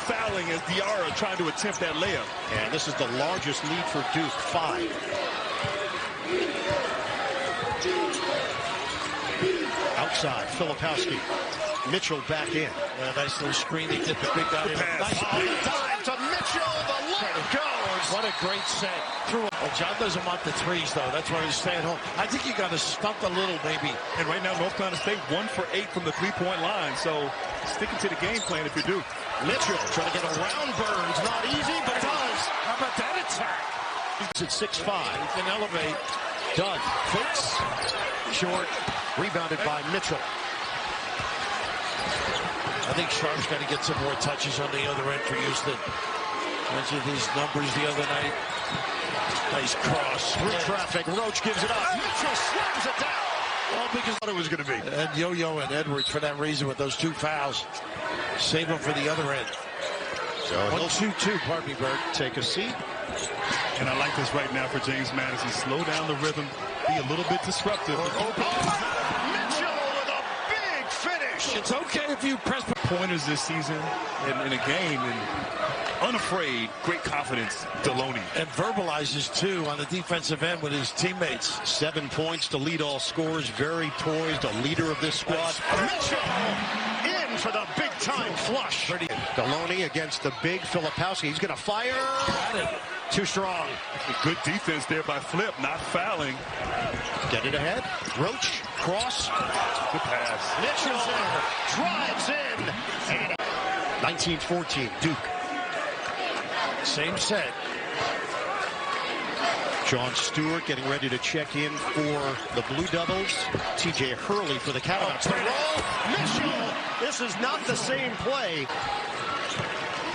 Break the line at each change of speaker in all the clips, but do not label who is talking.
fouling as Diarra trying to attempt that layup.
And this is the largest lead for Duke, 5. Outside, Filipowski. Mitchell back in.
Nice little screen. They did the big guy.
Nice dive to Mitchell. The layup goes.
What a great set. Well, John doesn't want the threes, though. That's why he's staying home. I think you got to stunt a little, maybe.
And right now, North Carolina State 1 for 8 from the three-point line. So sticking to the game plan if you do.
Mitchell trying to get around Burns. Not easy, but does.
How about that attack?
He's at 6'5".
He can elevate.
Dunn fakes. Short. Rebounded by Mitchell.
I think Sharp's got to get some more touches on the other end for Houston. Mentioned these numbers the other night. Nice cross.
Through traffic. Roach gives it up. Mitchell slams it down.
Well, because
What it was going to be.
And Yo-Yo and Edwards for that reason with those 2 fouls. Save them for the other end.
So
1-2-2, pardon me, Bird.
Take a seat.
And I like this right now for James Madison. Slow down the rhythm. Be a little bit disruptive.
Mitchell with a big finish.
It's okay if you press
pointers this season in a game, and unafraid, great confidence, Deloney.
and verbalizes too on the defensive end with his teammates.
7 points to lead all scorers. Very poised, a leader of this squad. Mitchell in for the big time flush. Deloney against the big Filipowski. He's going to fire. Too strong.
Good defense there by Flip, not fouling.
Get it ahead. Roach, cross.
Good pass.
Mitchell drives in. 19-14, Duke.
Same set.
John Stewart getting ready to check in for the Blue Devils. TJ Hurley for the Catamounts. The roll. Mitchell. This is not the same play.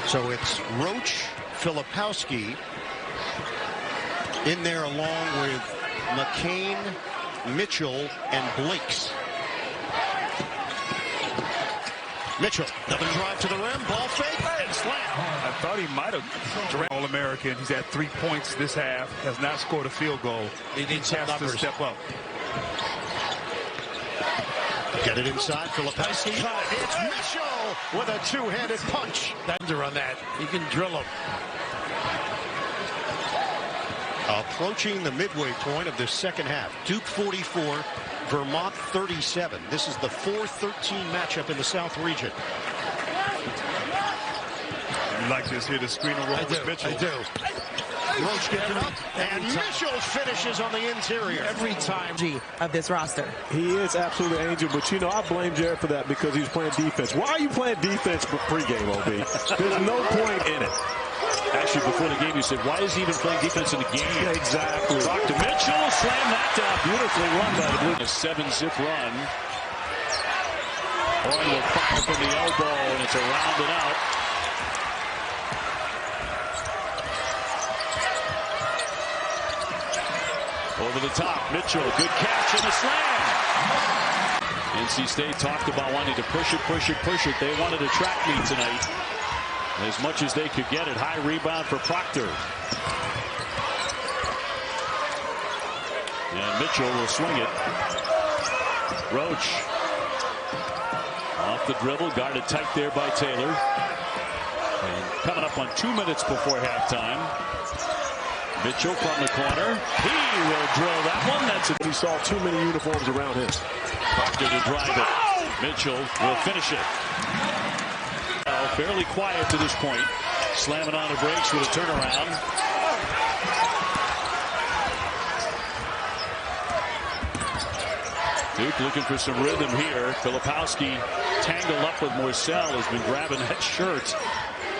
So it's Roach, Filipowski in there along with McCain, Mitchell, and Blakes. Mitchell, another drive to the rim, ball fake, and slam.
I thought he might have All-American. He's had 3 points this half, has not scored a field goal.
He needs some
has
numbers.
to step up.
Get it inside, Filipowski. It's Mitchell with a two-handed punch.
Thunder on that. He can drill him.
Approaching the midway point of this second half. Duke 44, Vermont 37. This is the 4-13 matchup in the South region.
You like this here, the screen and roll with Mitchell.
I do.
Roach gets it up, and Mitchell finishes on the interior.
Every time.
Of this roster.
He is absolutely angel, but you know, I blame Jared for that because he's playing defense. Why are you playing defense pregame, OB? There's no point in it.
Actually, before the game, you said, why is he even playing defense in the game?
Yeah, exactly.
Talk to Mitchell, slam that down. Beautifully run by the Blue. A 7-zip run. Horn will fire from the elbow, and it's around and out. Over the top, Mitchell, good catch and a slam. NC State talked about wanting to push it, push it, push it. They wanted a track meet tonight. As much as they could get it. High rebound for Proctor. And Mitchell will swing it. Roach. Off the dribble. Guarded tight there by Taylor. And coming up on 2 minutes before halftime. Mitchell from the corner. He will drill that one. That's it.
He saw too many uniforms around him.
Proctor to drive it. Mitchell will finish it. Fairly quiet to this point. Slamming on the brakes with a turnaround. Duke looking for some rhythm here. Filipowski tangled up with Morcell, has been grabbing that shirt.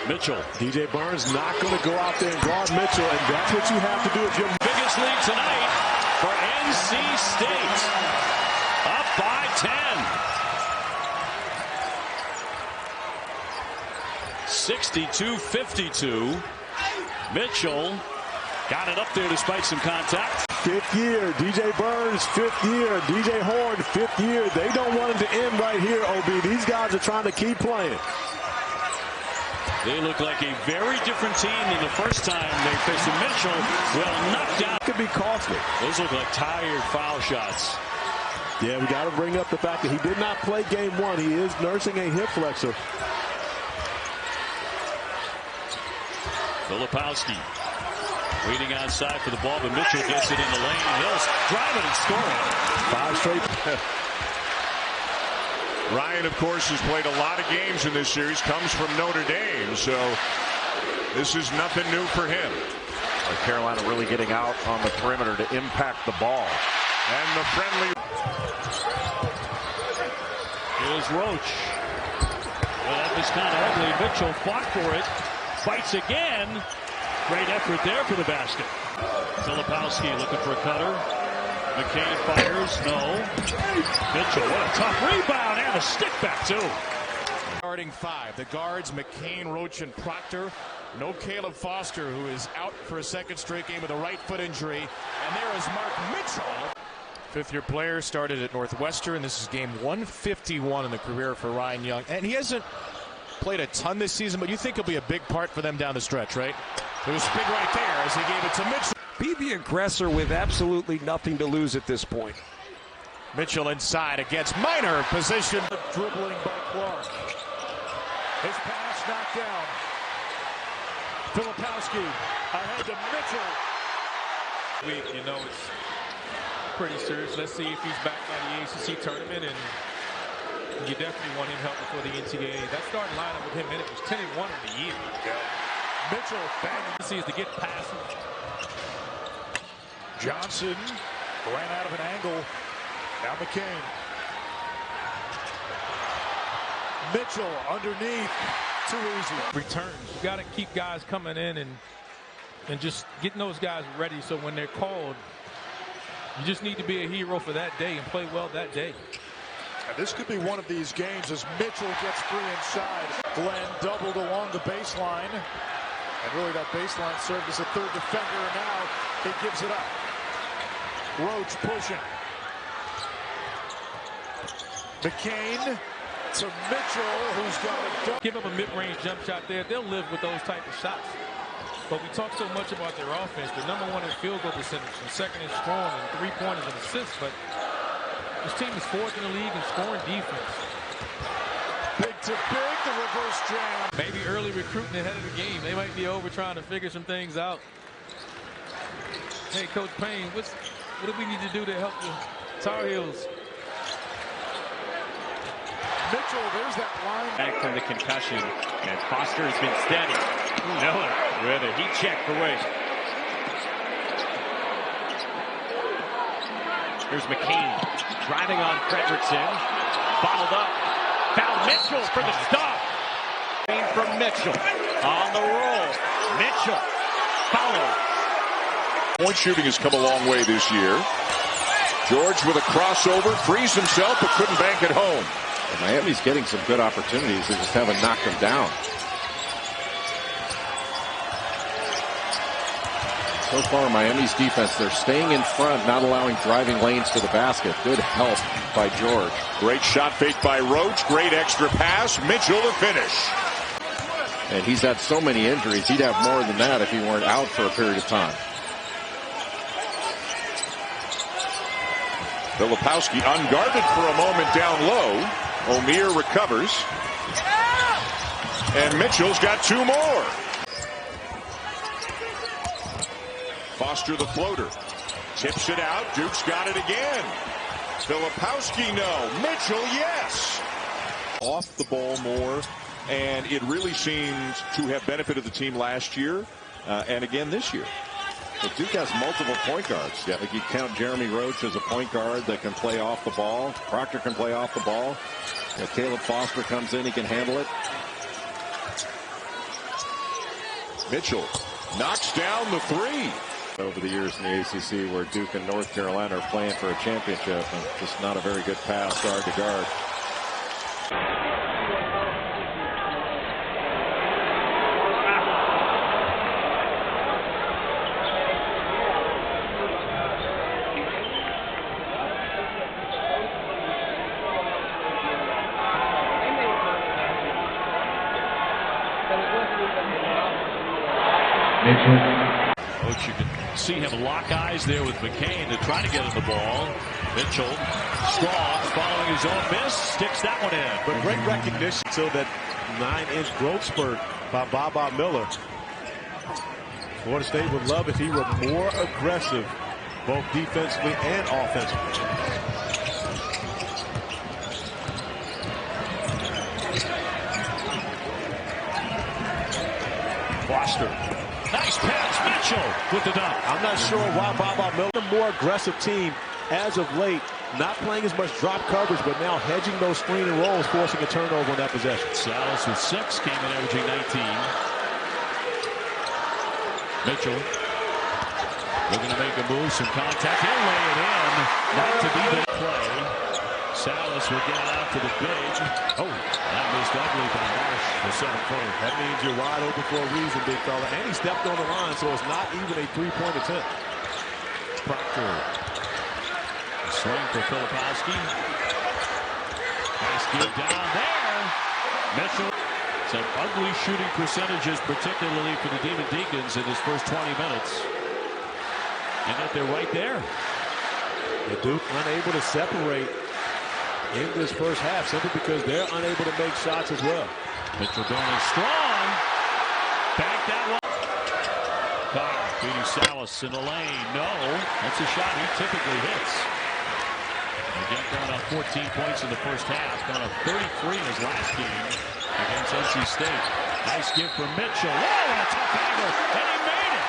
Mitchell.
DJ Burns not going to go out there and guard Mitchell, and that's what you have to do if you're
Biggest lead tonight for NC State. Up by 10. 62-52. Mitchell got it up there despite some contact.
Fifth year, DJ Burns, fifth year, DJ Horn, fifth year. They don't want him to end right here, OB. These guys are trying to keep playing.
They look like a very different team than the first time they faced him. Mitchell will knock down.
Could be costly.
Those look like tired foul shots.
Yeah, we got to bring up the fact that he did not play game one. He is nursing a hip flexor.
Filipowski waiting outside for the ball, but Mitchell gets it in the lane. He'll drive it and score it.
5 straight.
Ryan, of course, has played a lot of games in this series, comes from Notre Dame, so this is nothing new for him.
Carolina really getting out on the perimeter to impact the ball.
And the friendly.
Here's Roach. Well, that was kind of ugly. Mitchell fought for it. Fights again. Great effort there for the basket. Filipowski looking for a cutter. McCain fires. No. Mitchell, what a tough rebound and a stick back, too.
Starting 5. The guards, McCain, Roach, and Proctor. No Caleb Foster, who is out for a second straight game with a right foot injury. And there is Mark Mitchell. Fifth-year player, started at Northwestern. This is game 151 in the career for Ryan Young. And he hasn't played a ton this season, but you think he'll be a big part for them down the stretch, right? It was big right there as he gave it to Mitchell.
Be the aggressor with absolutely nothing to lose at this point.
Mitchell inside against Minor position.
Dribbling by Clark. His pass knocked down. Filipowski ahead to Mitchell.
You know, it's pretty serious. Let's see if he's back by the ACC tournament, and you definitely want him help before the NCAA. That starting lineup with him in it was 10-1 in the year.
Mitchell banging.
This is to get past him.
Johnson ran out of an angle. Now McCain. Mitchell underneath. Too easy.
Returns. You got to keep guys coming in and just getting those guys ready so when they're called, you just need to be a hero for that day and play well that day.
And this could be one of these games as Mitchell gets free inside. Glenn doubled along the baseline. And really that baseline served as a third defender, and now he gives it up. Roach pushing. McCain to Mitchell, who's got a dunk.
Give up a mid-range jump shot there. They'll live with those type of shots. But we talk so much about their offense. They're number 1 in field goal percentage, and second in scoring, and 3-pointers and assists. But this team is 4th in the league in scoring defense.
Big to big, the reverse jam.
Maybe early recruiting ahead of the game. They might be over trying to figure some things out. Hey, Coach Payne, what do we need to do to help the Tar Heels?
Mitchell, there's that line.
Back from the concussion, and Foster has been steady. Miller with a heat check for Wade. Here's McCain driving on Fredrickson. Bottled up. Found Mitchell for the stop. From Mitchell on the roll. Mitchell follows.
Point shooting has come a long way this year. George with a crossover, frees himself, but couldn't bank it home.
And Miami's getting some good opportunities. They just haven't knocked them down. So far, Miami's defense, they're staying in front, not allowing driving lanes to the basket. Good help by George.
Great shot fake by Roach. Great extra pass. Mitchell to finish.
And he's had so many injuries, he'd have more than that if he weren't out for a period of time.
Filipowski unguarded for a moment down low. O'Meara recovers. And Mitchell's got 2 more. Foster the floater. Tips it out. Duke's got it again. Filipowski, no. Mitchell, yes. Off the ball more. And it really seems to have benefited the team last year and again this year.
But Duke has multiple point guards. Yeah, like you count Jeremy Roach as a point guard that can play off the ball. Proctor can play off the ball. You know, Caleb Foster comes in, he can handle it.
Mitchell knocks down the 3.
Over the years in the ACC where Duke and North Carolina are playing for a championship, and just not a very good pass guard to guard.
Coach, you can see him lock eyes there with McCain to try to get him the ball. Mitchell, strong, following his own miss, sticks that one in.
But great recognition till that 9-inch growth spurt by Baba Miller. Florida State would love if he were more aggressive, both defensively and offensively.
Foster. Nice pass. Mitchell with the dunk.
I'm not sure why Bob Miller, a more aggressive team as of late, not playing as much drop coverage, but now hedging those screen and rolls, forcing a turnover on that possession.
Salas with 6, came in averaging 19. Mitchell looking to make a move, some contact. He'll lay it in. Not to be the play. Salas will get it out to the big. Oh, that missed ugly by Marsh, the 7-footer.
That means you're wide open for a reason, big fella. And he stepped on the line, so it's not even a three-point attempt.
Proctor. Swing for Filipowski. Nice give down there. Mitchell. Some ugly shooting percentages, particularly for the Demon Deacons in his first 20 minutes. And yet they're right there.
The Duke unable to separate in this first half simply because they're unable to make shots as well.
Mitchell going strong. Back that one. Carr beating Salas in the lane. No, that's a shot he typically hits. Again, going up 14 points in the first half. Going up 33 in his last game against NC State. Nice give from Mitchell. Whoa, and a tough angle. And he made it.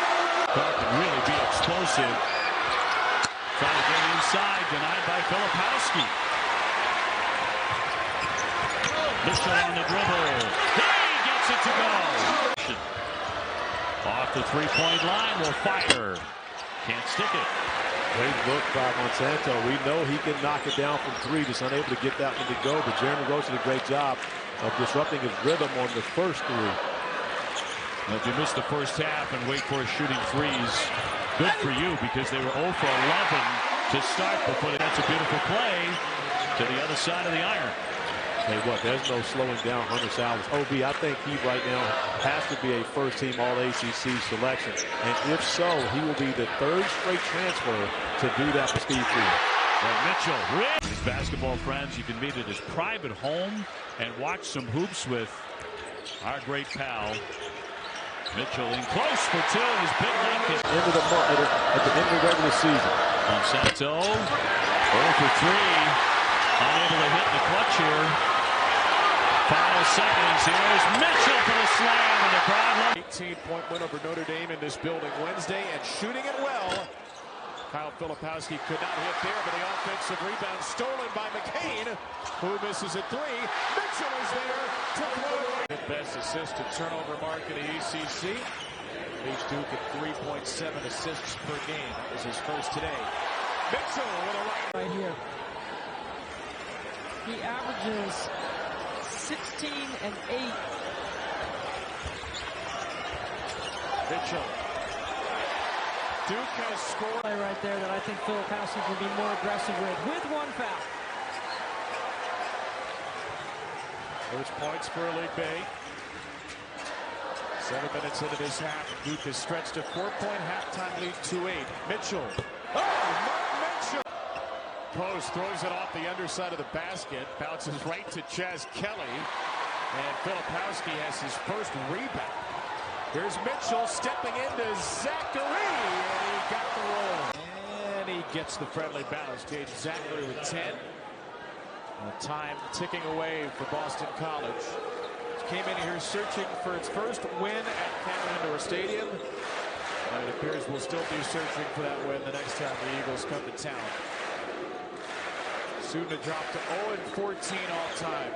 Carr can really be explosive. Trying to get inside. Denied by Filipowski. Mitchell on the dribble. He gets it to go. Off the three-point line, will fire. Can't stick it.
Great look by Monsanto. We know he can knock it down from 3, just unable to get that one to go. But Jeremy Roach did a great job of disrupting his rhythm on the first 3.
Well, if you miss the first half and wait for shooting threes, good for you because they were 0 for 11 to start. But that's a beautiful play to the other side of the iron.
Hey, what? There's no slowing down Hunter Salas. OB, I think he right now has to be a first-team All-ACC selection. And if so, he will be the 3rd straight transfer to do that for Steve Freeman.
Well, Mitchell, his basketball friends, you can meet at his private home and watch some hoops with our great pal. Mitchell in close for 2. His big link is
at the end of the regular season.
Monsanto 0 for 3. Unable to hit the clutch here. Final seconds. Here's Mitchell for the slam, and the crowd loves.
18-point win over Notre Dame in this building Wednesday, and shooting it well. Kyle Filipowski could not hit there, but the offensive rebound stolen by McCain, who misses a 3. Mitchell is there to throw. The best assist to turnover mark in the ACC. Leads Duke at 3.7 assists per game. That was his first today. Mitchell with a
right here. He averages 16 and 8.
Mitchell. Duke has scored
right there that I think Filipowski will be more aggressive with 1 foul.
First points for Elite Bay. 7 minutes into this half, Duke has stretched a 4-point halftime lead to 8. Mitchell. Oh, Mark Mitchell. Post throws it off the underside of the basket, bounces right to Chaz Kelly, and Filipowski has his first rebound. Here's Mitchell stepping into Zachary, and he got the roll. And he gets the friendly bounce. Gage Zachary with 10. Time ticking away for Boston College. Came in here searching for its first win at Cameron Indoor Stadium. And it appears we'll still be searching for that win the next time the Eagles come to town. Soon to drop to 0-14 all-time,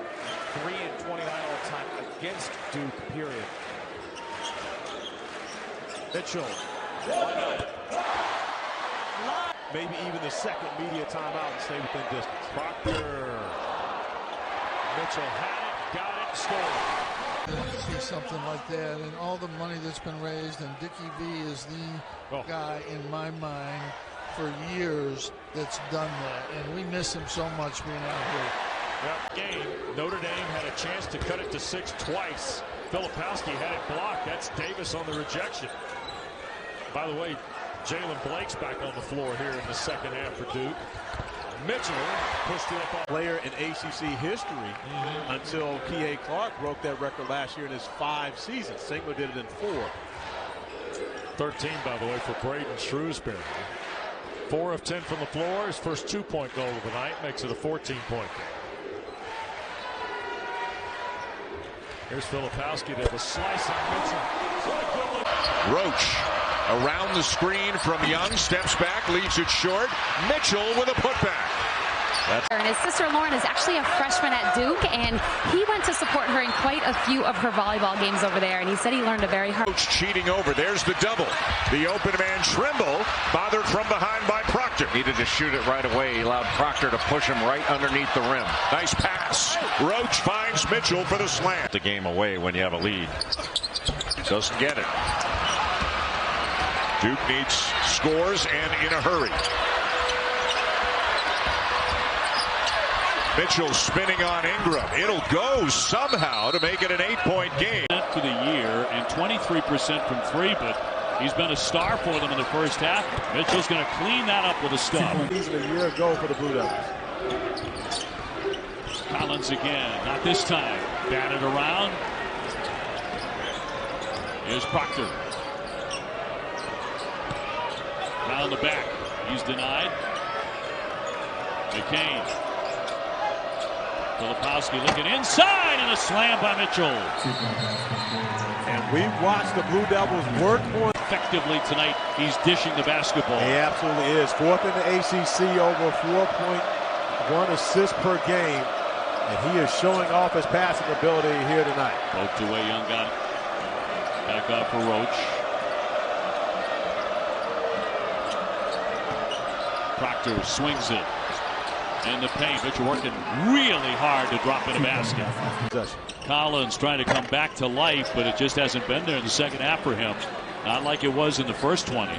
3-29 all-time against Duke, period. Mitchell.
Maybe even the second media timeout and stay within distance.
Proctor. Mitchell had it, got it, scored.
See something like that, and all the money that's been raised, and Dickie V is the guy in my mind for years that's done that, and we miss him so much being out here.
That game, Notre Dame had a chance to cut it to 6 twice. Filipowski had it blocked. That's Davis on the rejection. By the way, Jalen Blake's back on the floor here in the second half for Duke. Mitchell pushed it up.
Player in ACC history until K.A. Clark broke that record last year in his 5 seasons. Singler did it in 4.
13, by the way, for Braden Shrewsbury. 4 of 10 from the floor. His first 2-point goal of the night makes it a 14-point game. Here's Filipowski to the slice on Mitchell.
Roach around the screen from Young, steps back, leaves it short. Mitchell with a putback.
And his sister Lauren is actually a freshman at Duke, and he went to support her in quite a few of her volleyball games over there, and he said he learned a very hard.
Roach cheating over. There's the double. The open man Trimble bothered from behind by Proctor.
Needed to shoot it right away. He allowed Proctor to push him right underneath the rim.
Nice pass. Roach finds Mitchell for the slam.
The game away when you have a lead.
Doesn't get it. Duke needs scores and in a hurry. Mitchell spinning on Ingram. It'll go somehow to make it an 8-point game.
For the year and 23% from 3, but he's been a star for them in the first half. Mitchell's going to clean that up with a stop.
Even a year ago for the Blue Devils.
Collins again, not this time. Batted around. Here's Proctor. Around the back. He's denied. McCain. Filipowski looking inside and a slam by Mitchell.
And we've watched the Blue Devils work on
effectively tonight. He's dishing the basketball.
He absolutely is. 4th in the ACC, over 4.1 assists per game. And he is showing off his passing ability here tonight.
Poked away, Young got it. Back up for Roach. Proctor swings it. In the paint, Mitchell working really hard to drop in a basket. Collins trying to come back to life, but it just hasn't been there in the second half for him. Not like it was in the first 20.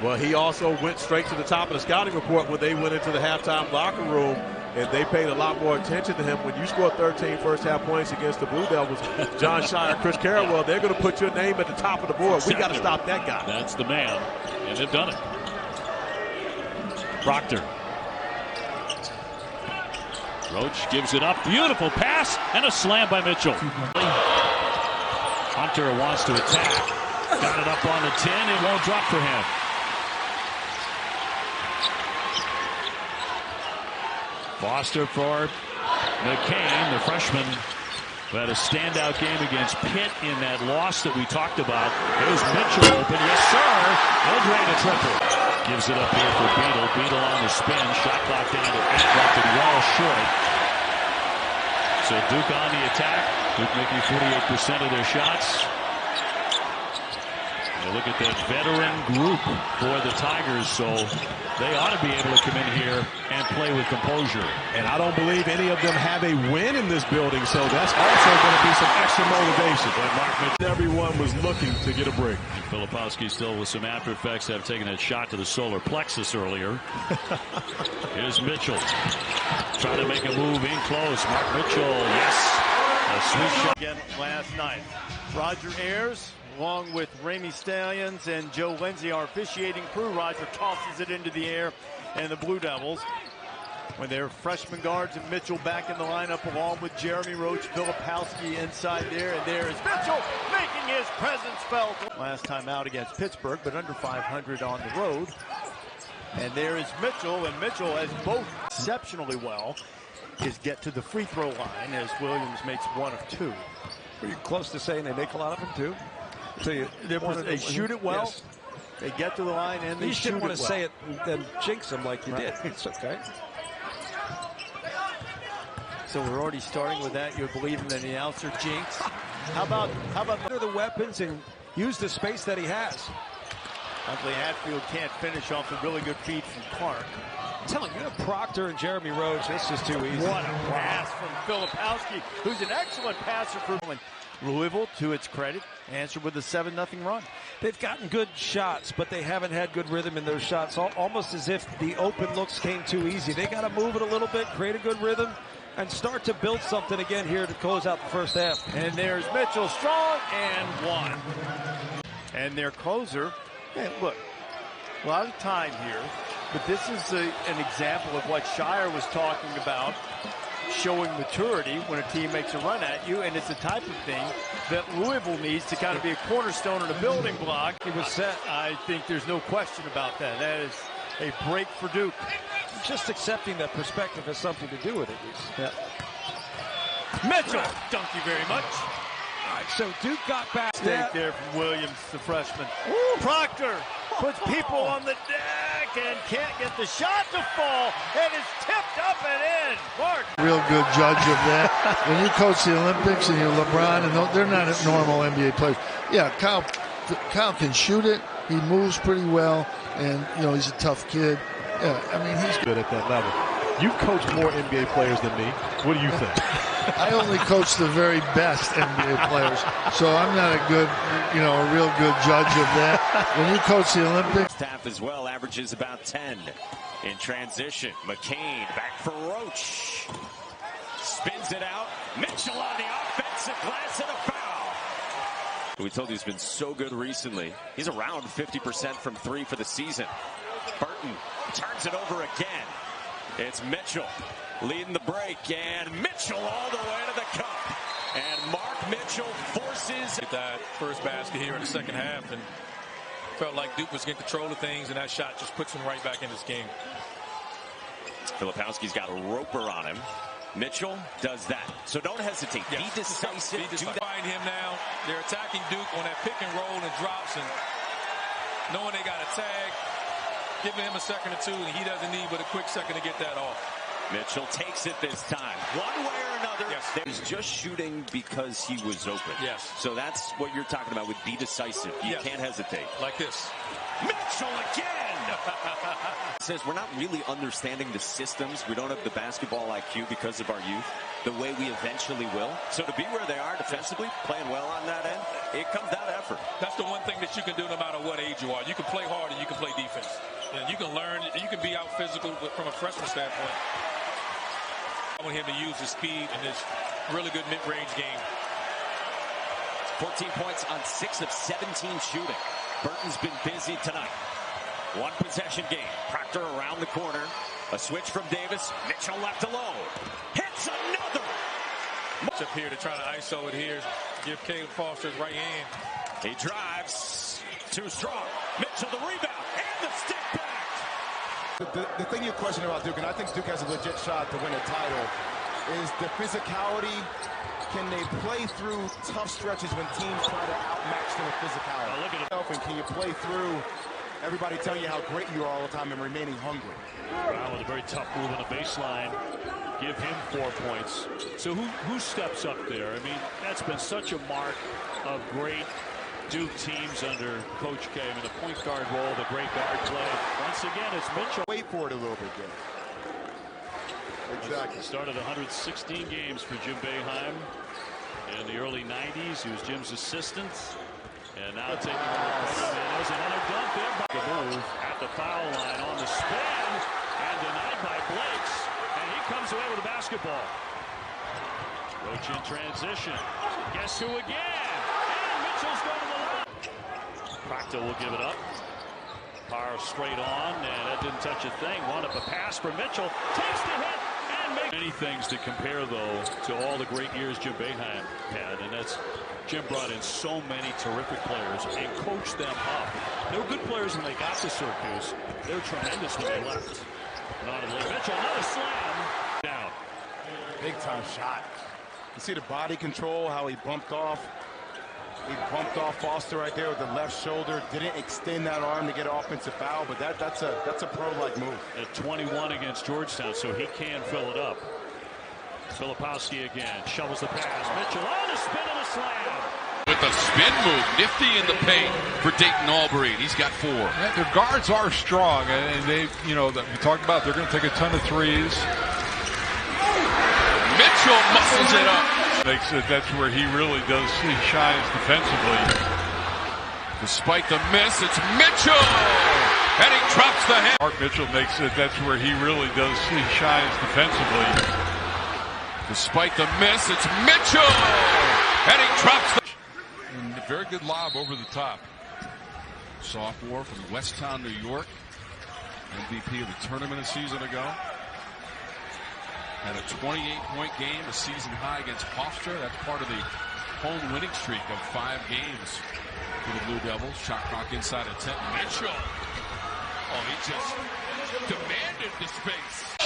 Well, he also went straight to the top of the scouting report when they went into the halftime locker room, and they paid a lot more attention to him. When you score 13 first-half points against the Blue Devils, John Shire, Chris Carrawell, they're going to put your name at the top of the board. We got to stop that guy.
That's the man, and they've done it. Proctor. Roach gives it up. Beautiful pass and a slam by Mitchell. Hunter wants to attack. Got it up on the 10. It won't drop for him. Foster for McCain, the freshman, who had a standout game against Pitt in that loss that we talked about. There's Mitchell open. Yes, sir. He'll drain a triple. Gives it up here for Beadle. Beadle on the spin. Shot clock down to interrupted well short. So Duke on the attack. Duke making 48% of their shots. And look at that veteran group for the Tigers. So they ought to be able to come in here and play with composure.
And I don't believe any of them have a win in this building. So that's also going to be some extra motivation.
But Mark Mitchell,
everyone was looking to get a break.
Filipowski still with some after effects after taking that shot to the solar plexus earlier. Here's Mitchell. Trying to make a move in close. Mark Mitchell, yes. A sweet shot.
Again last night. Roger Ayers, along with Ramey Stallions and Joe Lindsay, our officiating crew. Roger tosses it into the air, and the Blue Devils, when their freshman guards and Mitchell back in the lineup, along with Jeremy Roach, Filipowski inside there, and there is Mitchell making his presence felt. Last time out against Pittsburgh, but under 500 on the road. And there is Mitchell, and Mitchell has both exceptionally well. His get to the free throw line as Williams makes 1 of 2.
Are you close to saying they make a lot of them too? So
they shoot it well. Yes. They get to the line and they shoot it well.
You didn't want to say it and jinx them like you did. It's okay.
So we're already starting with that. You're believing that the announcer jinx. How about
the weapons and use the space that he has?
Huntley Hatfield can't finish off a really good feed from Clark.
I'm telling you, you have Proctor and Jeremy Roach. This is too easy.
What a pass from Filipowski, who's an excellent passer for Louisville. To its credit, answered with a 7-0 run.
They've gotten good shots, but they haven't had good rhythm in those shots. Almost as if the open looks came too easy. They got to move it a little bit, create a good rhythm, and start to build something again here to close out the first half.
And there's Mitchell, strong, and 1. And their closer, hey, look, a lot of time here, but this is an example of what Shire was talking about showing maturity when a team makes a run at you, and it's the type of thing that Louisville needs to kind of be a cornerstone and a building block. It was set. I think there's no question about that. That is a break for Duke.
Just accepting that perspective has something to do with it.
Yeah. Mitchell, thank you very much.
All right, so Duke got back.
Mistake there from Williams, the freshman. Ooh, Proctor puts people on the deck and can't get the shot to fall, and it's tipped up and in. Mark.
Real good judge of that. When you coach the Olympics and you're LeBron, and they're not normal NBA players. Yeah, Kyle can shoot it. He moves pretty well, and he's a tough kid. Yeah, I mean he's
good at that level. You've coached more NBA players than me. What do you think?
I only coach the very best NBA players, so I'm not a good, a real good judge of that. When you coach the Olympics.
Staff as well averages about 10 in transition. McCain back for Roach. Spins it out. Mitchell on the offensive glass and a foul. We told you he's been so good recently. He's around 50% from three for the season. Burton turns it over again. It's Mitchell leading the break, and Mitchell all the way to the cup. And Mark Mitchell forces
that first basket here in the second half, and felt like Duke was getting control of things, and that shot just puts him right back in this game.
Filipowski's got a roper on him. Mitchell does that. So don't hesitate.
Yes.
Be decisive.
Find him now. They're attacking Duke on that pick and roll and drops, and knowing they got a tag, giving him a second or two, and he doesn't need but a quick second to get that off.
Mitchell takes it this time. One way or another.
Yes.
He's just shooting because he was open.
Yes.
So that's what you're talking about with be decisive. You can't hesitate.
Like this.
Mitchell again. Says we're not really understanding the systems. We don't have the basketball IQ because of our youth the way we eventually will. So to be where they are defensively, playing well on that end, it comes down to effort.
That's the one thing that you can do no matter what age you are. You can play hard and you can play defense. And you can learn, you can be out physical from a freshman standpoint. I want him to use his speed in this really good mid-range game.
14 points on 6 of 17 shooting. Burton's been busy tonight. One possession game. Proctor around the corner. A switch from Davis. Mitchell left alone. Hits another.
Up here to try to ISO it here. Give Caleb Foster his right hand.
He drives. Too strong. Mitchell the rebound. And the stick back.
The thing you question about Duke, and I think Duke has a legit shot to win a title, is the physicality. Can they play through tough stretches when teams try to outmatch them with physicality?
Look at it.
And can you play through everybody telling you how great you are all the time and remaining hungry?
Brown with a very tough move on the baseline. Give him 4 points. So who steps up there? I mean, that's been such a mark of great Duke teams under Coach K. I mean, the point guard role, the great guard play. Once again, it's Mitchell.
Wait for it a little bit, Dave. Exactly.
Started 116 games for Jim Boeheim in the early 90s. He was Jim's assistant. And now taking over. There's another dunk there. The move at the foul line on the spin and denied by Blakes. And he comes away with the basketball. Roach in transition. Guess who again? And Mitchell's going to the line. Proctor will give it up. Power straight on, and that didn't touch a thing. Wound up a pass for Mitchell. Takes the hit and makes many things to compare, though, to all the great years Jim Boeheim had. And that's Jim brought in so many terrific players and coached them up. They were good players when they got to Syracuse. They were tremendous when they left. Notably, Mitchell, another slam. Down.
Big time shot. You see the body control, how he bumped off. He bumped off Foster right there with the left shoulder. Didn't extend that arm to get an offensive foul, but that's a pro-like move.
At 21 against Georgetown, so he can fill it up. Filipowski again shovels the pass. Mitchell on the spin and a slam.
With a spin move, nifty in the paint for Dayton Albury. He's got 4.
Yeah, their guards are strong, and they, we talked about they're going to take a ton of threes.
Mitchell muscles it up.
That's where he really does. He shines defensively.
Despite the miss, it's Mitchell, and he drops the hand.
Mark Mitchell makes it. That's where he really does. He shines defensively.
Despite the miss, it's Mitchell, and he drops the.
And a very good lob over the top. Sophomore from Westtown, New York. MVP of the tournament a season ago. Had a 28-point game, a season high against Hofstra. That's part of the home winning streak of 5 games for the Blue Devils. Shot clock inside of 10. Mitchell. Oh, he just demanded the space.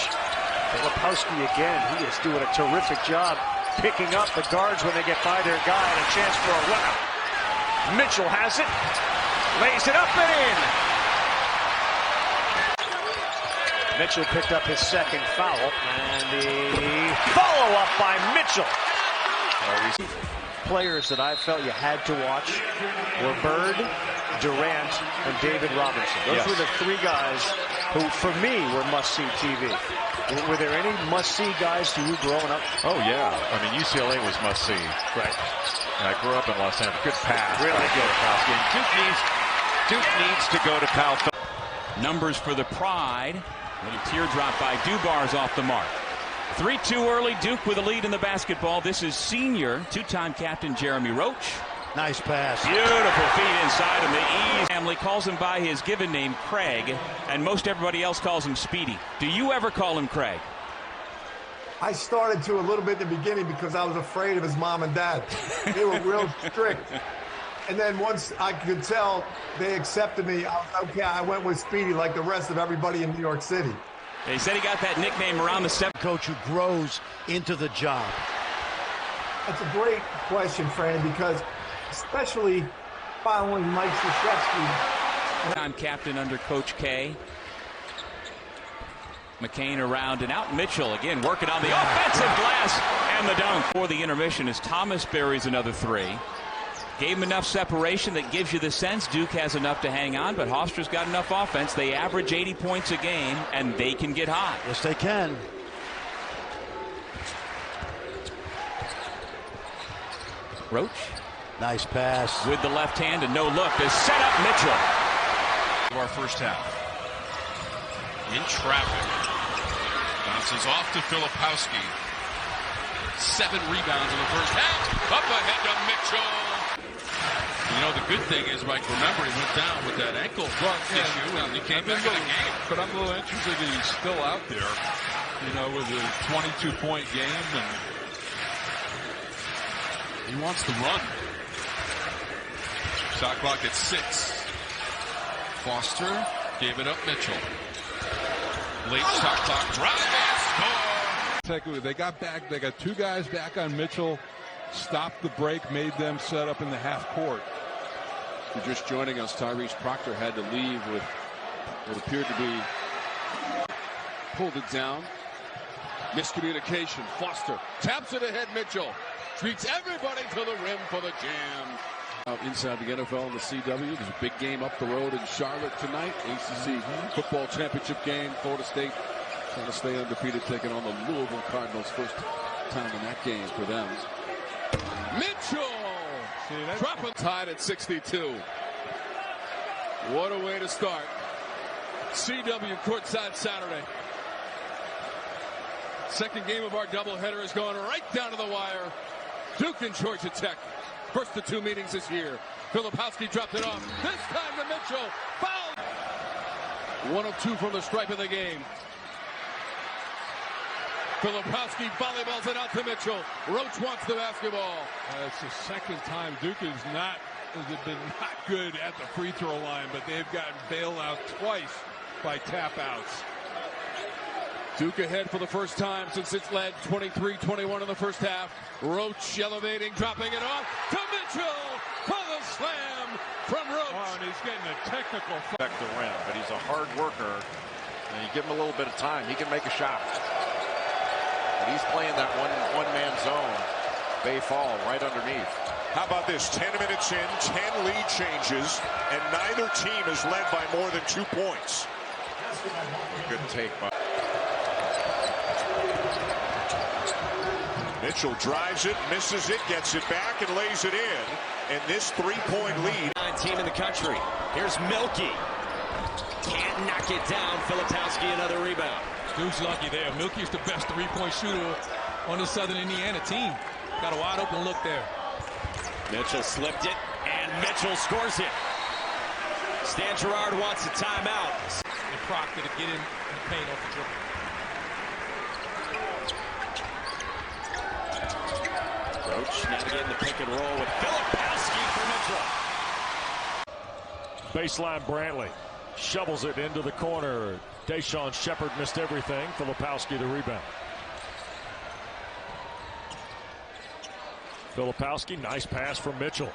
Filipowski again. He is doing a terrific job picking up the guards when they get by their guy, and a chance for a run. Mitchell has it. Lays it up and in. Mitchell picked up his second foul, and the follow-up by Mitchell. Players that I felt you had to watch were Bird, Durant, and David Robinson. Those were the 3 guys who, for me, were must-see TV. Were there any must-see guys to you growing up?
Oh, yeah. I mean, UCLA was must-see.
Right.
And I grew up in Los Angeles. Good pass.
Really good.
And Duke needs to go to Pal.
Numbers for the Pride. Little teardrop by Dubar's off the mark. 3-2 early. Duke with a lead in the basketball. This is senior, 2-time captain Jeremy Roach.
Nice pass.
Beautiful feet inside him. The East family calls him by his given name, Craig, and most everybody else calls him Speedy. Do you ever call him Craig?
I started to a little bit in the beginning because I was afraid of his mom and dad. They were real strict. And then once I could tell they accepted me, I was okay. I went with Speedy like the rest of everybody in New York City.
They said he got that nickname around the 7th.
Coach who grows into the job.
That's a great question, Fran, because especially following Mike Krzyzewski.
I'm captain under Coach K. McCain around and out. Mitchell again working on the offensive glass and the dunk. For the intermission as Thomas buries another 3. Gave him enough separation that gives you the sense Duke has enough to hang on, but Hofstra's got enough offense. They average 80 points a game, and they can get hot.
Yes, they can.
Roach.
Nice pass.
With the left hand and no look to set up Mitchell.
Our first half. In traffic. Bounces off to Filipowski. 7 rebounds in the first half. Up ahead to Mitchell. You know, the good thing is, Mike, remember, he went down with that ankle issue, and he came back in the game. But I'm a little interested that he's still out there, you know, with a 22-point game, and he wants to run. Shot clock at 6. Foster gave it up, Mitchell. Late shot clock, drive and score!
They got back, they got 2 guys back on Mitchell, stopped the break, made them set up in the half court.
If you're just joining us, Tyrese Proctor had to leave with what appeared to be pulled it down. Miscommunication. Foster taps it ahead. Mitchell treats everybody to the rim for the jam. Out inside the NFL and the CW. There's a big game up the road in Charlotte tonight. ACC football championship game. Florida State trying to stay undefeated, taking on the Louisville Cardinals. First time in that game for them. Mitchell dropping, tied at 62. What a way to start. CW courtside Saturday. Second game of our doubleheader is going right down to the wire. Duke and Georgia Tech. First of 2 meetings this year. Filipowski dropped it off. This time to Mitchell. Foul! 1 of 2 from the stripe of the game. Filipowski volleyballs it out to Mitchell. Roach wants the basketball.
It's the second time Duke has been not good at the free throw line, but they've gotten bailed out twice by tap outs.
Duke ahead for the first time since it's led 23-21 in the first half. Roach elevating, dropping it off to Mitchell for the slam from Roach.
Oh, and he's getting a technical
back the rim, but he's a hard worker, and you give him a little bit of time, he can make a shot. But he's playing that one-man zone. Bay Fall right underneath.
How about this? 10 minutes in, 10 lead changes, and neither team is led by more than 2 points.
Good take by
Mitchell drives it, misses it, gets it back, and lays it in. And this 3-point lead.
Team in the country. Here's Milky. Can't knock it down. Filipowski another rebound.
Duke's lucky there. Milky's the best 3-point shooter on the Southern Indiana team. Got a wide open look there.
Mitchell slipped it, and Mitchell scores it. Stan Gerard wants a timeout.
And Proctor to get in the paint off the dribble.
Roach navigating the pick and roll with Filipowski for Mitchell.
Baseline Brantley shovels it into the corner. Deshaun Shepard missed everything. Filipowski the rebound. Filipowski, nice pass from Mitchell.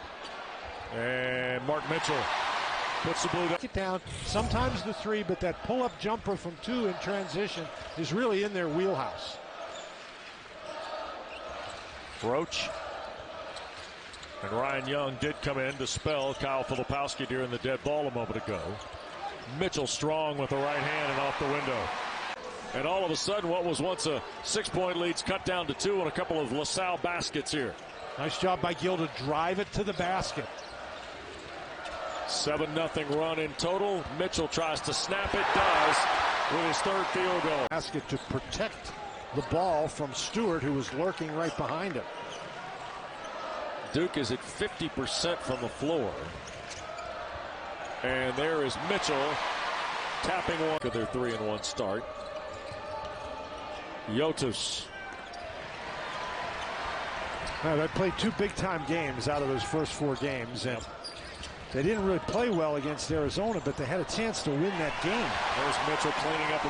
And Mark Mitchell puts the blue
down. Sometimes the three, but that pull-up jumper from 2 in transition is really in their wheelhouse.
Roach. And Ryan Young did come in to spell Kyle Filipowski during the dead ball a moment ago. Mitchell strong with the right hand and off the window. And all of a sudden, what was once a 6-point lead's cut down to 2 and a couple of LaSalle baskets here.
Nice job by Gill to drive it to the basket.
7-0 run in total. Mitchell tries to snap it, does, with his 3rd field goal.
Basket to protect the ball from Stewart, who was lurking right behind him.
Duke is at 50% from the floor. And there is Mitchell tapping one of their 3-1 start. Yotus.
Now, they played 2 big-time games out of those first 4 games, and they didn't really play well against Arizona, but they had a chance to win that game.
There's Mitchell cleaning up.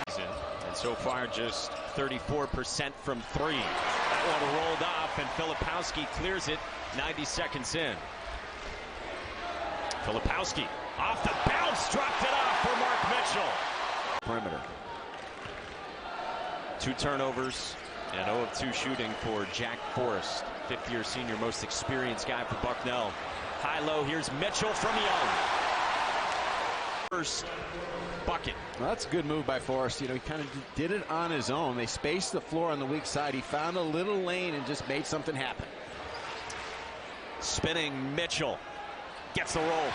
And so far, just 34% from 3. That one rolled off, and Filipowski clears it 90 seconds in. Filipowski off the bounce, dropped it off for Mark Mitchell. Perimeter. 2 turnovers and 0 of 2 shooting for Jack Forrest, 5th-year senior, most experienced guy for Bucknell. High-low, here's Mitchell from Young. First bucket.
Well, that's a good move by Forrest. You know, he kind of did it on his own. They spaced the floor on the weak side. He found a little lane and just made something happen.
Spinning Mitchell gets the roll.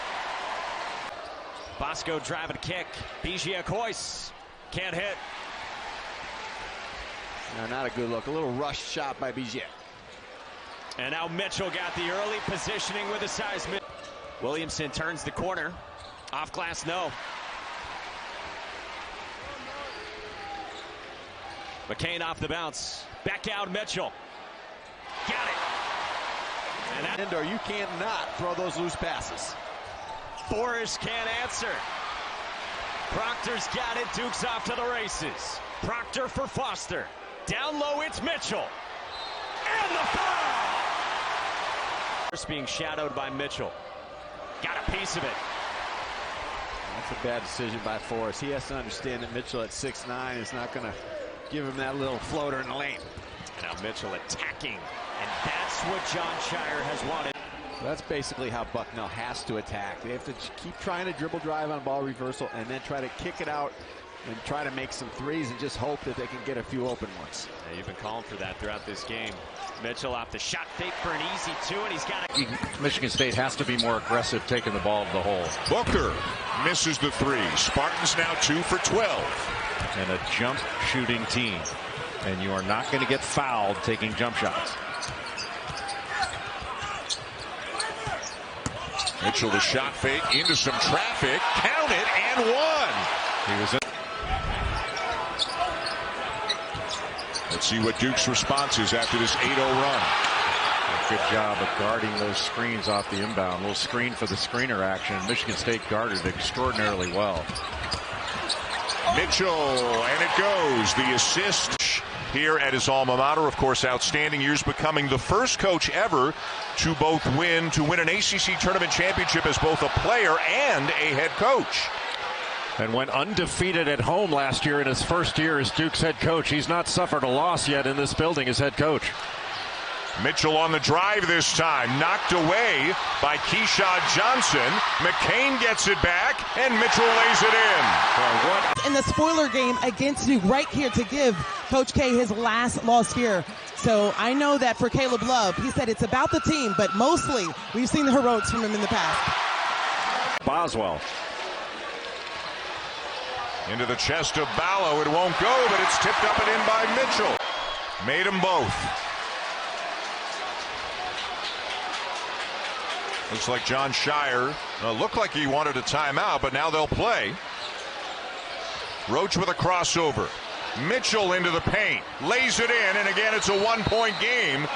Bosco driving kick. Bijiakois can't hit.
No, not a good look. A little rush shot by Bijia.
And now Mitchell got the early positioning with a size. Williamson turns the corner. Off glass, no. McCain off the bounce. Back out Mitchell. Got it.
And you cannot throw those loose passes.
Forrest can't answer. Proctor's got it. Duke's off to the races. Proctor for Foster. Down low, it's Mitchell. And the foul! Forrest being shadowed by Mitchell. Got a piece of it.
That's a bad decision by Forrest. He has to understand that Mitchell at 6'9" is not going to give him that little floater in the lane.
Now Mitchell attacking, and that's what John Shire has wanted.
So that's basically how Bucknell has to attack. They have to keep trying to dribble drive on ball reversal and then try to kick it out and try to make some threes and just hope that they can get a few open ones.
Yeah, you've been calling for that throughout this game. Mitchell off the shot fake for an easy 2, and he's got it.
Michigan State has to be more aggressive taking the ball to the hole.
Booker misses the 3. Spartans now 2 for 12.
And a jump shooting team. And you are not going to get fouled taking jump shots.
Mitchell the shot fake into some traffic. Count it and 1.
He was in.
Let's see what Duke's response is after this 8-0 run.
Good job of guarding those screens off the inbound. A little screen for the screener action. Michigan State guarded extraordinarily well.
Mitchell, and it goes. The assist here at his alma mater. Of course, outstanding years, becoming the first coach ever to win an ACC tournament championship as both a player and a head coach.
And went undefeated at home last year in his first year as Duke's head coach. He's not suffered a loss yet in this building as head coach.
Mitchell on the drive this time, knocked away by Keyshawn Johnson. McCain gets it back, and Mitchell lays it in.
In the spoiler game against Duke right here to give Coach K his last loss year. So I know that for Caleb Love, he said it's about the team, but mostly we've seen the heroics from him in the past.
Boswell.
Into the chest of Ballo. It won't go, but it's tipped up and in by Mitchell. Made them both. Looks like John Shire looked like he wanted a timeout, but now they'll play. Roach with a crossover. Mitchell into the paint. Lays it in, and again it's a 1-point game.